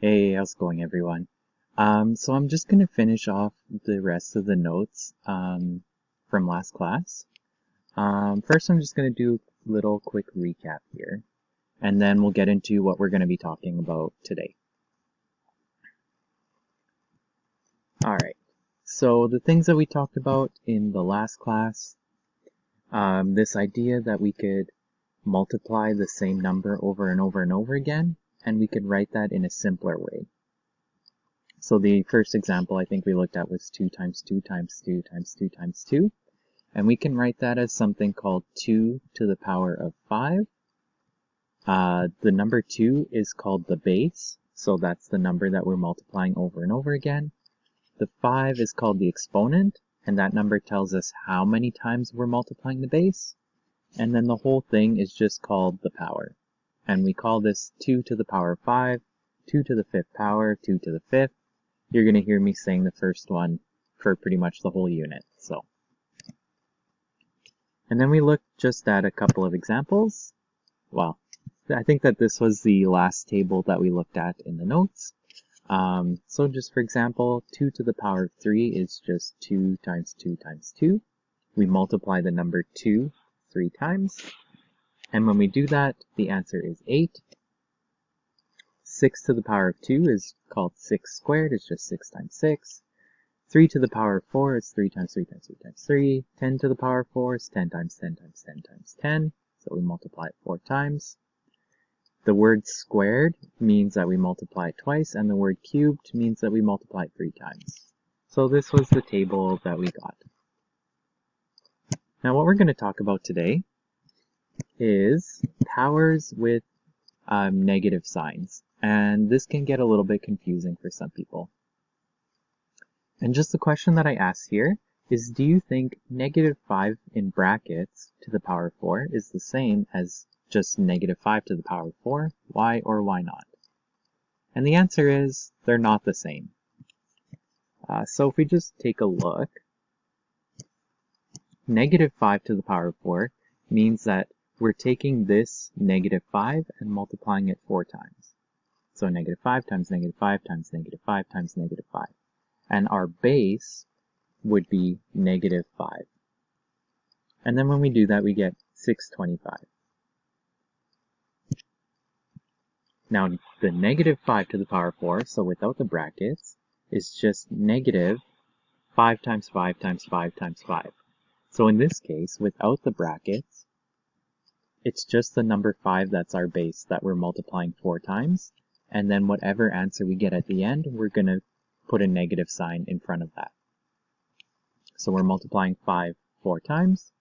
Hey, how's it going, everyone? So I'm just gonna finish off the rest of the notes from last class. First, I'm just gonna do a little quick recap here, and then we'll get into what we're gonna be talking about today. All right. So the things that we talked about in the last class, this idea that we could multiply the same number over and over and over again, and we could write that in a simpler way. So the first example I think we looked at was 2 times 2 times 2 times 2 times 2. And we can write that as something called 2 to the power of 5. The number 2 is called the base, so that's the number that we're multiplying over and over again. The 5 is called the exponent, and that number tells us how many times we're multiplying the base. And then the whole thing is just called the power. And we call this 2 to the power of 5, 2 to the 5th power, 2 to the 5th. You're going to hear me saying the first one for pretty much the whole unit. And then we looked just at a couple of examples. Well, I think that this was the last table that we looked at in the notes. So just for example, 2 to the power of 3 is just 2 times 2 times 2. We multiply the number 2 3 times. And when we do that, the answer is 8. 6 to the power of 2 is called 6 squared. It's just 6 times 6. 3 to the power of 4 is 3 times 3 times 3 times 3. 10 to the power of 4 is 10 times 10 times 10 times 10. So we multiply it 4 times. The word squared means that we multiply it twice, and the word cubed means that we multiply it 3 times. So this was the table that we got. Now what we're going to talk about today is powers with negative signs. And this can get a little bit confusing for some people. And just the question that I asked here is, do you think negative 5 in brackets to the power of 4 is the same as just negative 5 to the power of 4? Why or why not? And the answer is, they're not the same. So if we just take a look, negative 5 to the power of 4 means that we're taking this negative 5 and multiplying it 4 times. So negative 5 times negative 5 times negative 5 times negative 5. And our base would be negative 5. And then when we do that, we get 625. Now, the negative 5 to the power of 4, so without the brackets, is just negative 5 times 5 times 5 times 5. So in this case, without the brackets, it's just the number 5 that's our base that we're multiplying 4 times. And then whatever answer we get at the end, we're going to put a negative sign in front of that. So we're multiplying 5 4 times,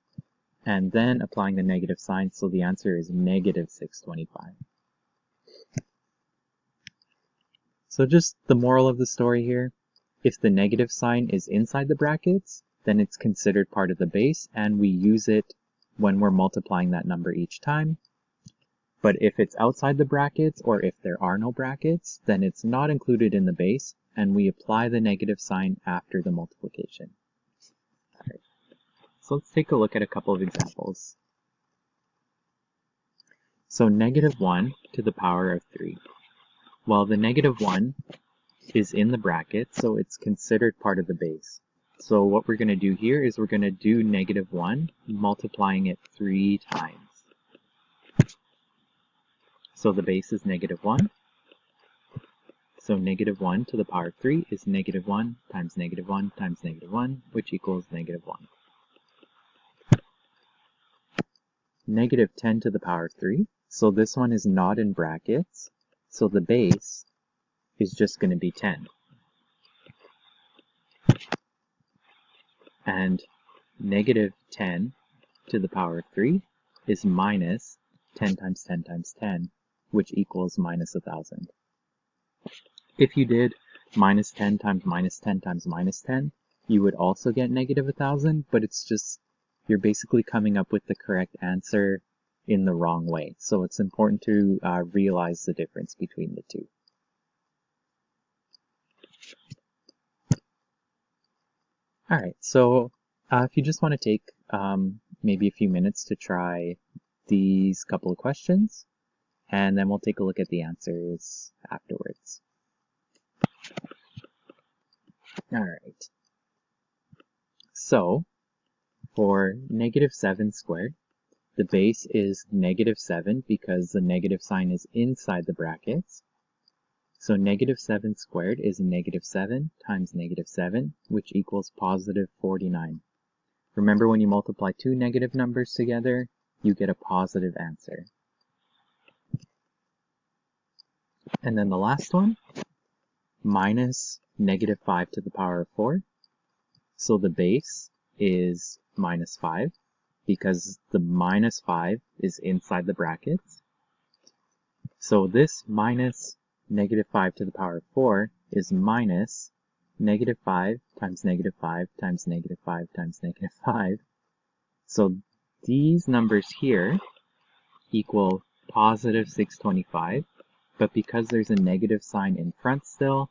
and then applying the negative sign, so the answer is negative 625. So just the moral of the story here, if the negative sign is inside the brackets, then it's considered part of the base, and we use it when we're multiplying that number each time. But if it's outside the brackets, or if there are no brackets, then it's not included in the base, and we apply the negative sign after the multiplication. All right. So let's take a look at a couple of examples. So negative 1 to the power of 3. Well, the negative 1 is in the bracket, so it's considered part of the base. So what we're going to do here is we're going to do negative 1, multiplying it 3 times. So the base is negative 1. So negative 1 to the power of 3 is negative 1 times negative 1 times negative 1, which equals negative 1. Negative 10 to the power of 3. So this one is not in brackets, so the base is just going to be 10. And negative 10 to the power of 3 is minus 10 times 10 times 10, which equals minus 1,000. If you did minus 10 times minus 10 times minus 10, you would also get negative 1,000, but it's just, you're basically coming up with the correct answer in the wrong way. So it's important to realize the difference between the two. Alright, so if you just want to take maybe a few minutes to try these couple of questions, and then we'll take a look at the answers afterwards. Alright, so for negative 7 squared, the base is negative 7 because the negative sign is inside the brackets. So negative 7 squared is negative 7 times negative 7, which equals positive 49. Remember, when you multiply two negative numbers together, you get a positive answer. And then the last one, minus negative 5 to the power of 4. So the base is minus 5 because the minus 5 is inside the brackets. So this minus negative 5 to the power of 4 is minus negative 5 times negative 5 times negative 5 times negative 5. So these numbers here equal positive 625, but because there's a negative sign in front still,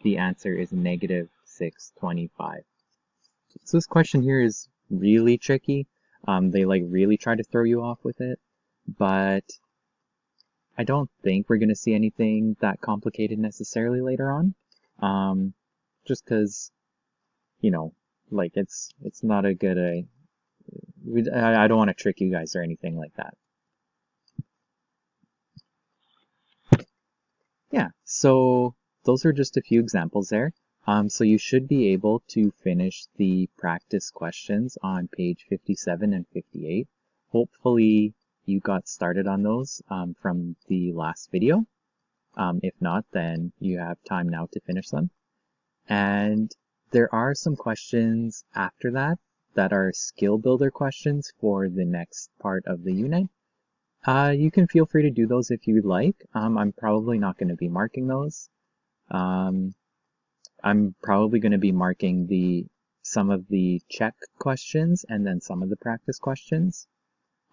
the answer is negative 625. So this question here is really tricky. They really try to throw you off with it, but I don't think we're going to see anything that complicated necessarily later on. Just because, it's not a good, I don't want to trick you guys or anything like that. Yeah, so those are just a few examples there. So you should be able to finish the practice questions on page 57 and 58. Hopefully you got started on those from the last video. If not, then you have time now to finish them. And there are some questions after that are skill builder questions for the next part of the unit. You can feel free to do those if you'd like. I'm probably not going to be marking those. I'm probably going to be marking some of the check questions and then some of the practice questions.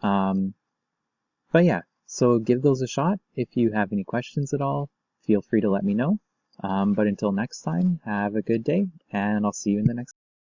But yeah, so give those a shot. If you have any questions at all, feel free to let me know. But until next time, have a good day, and I'll see you in the next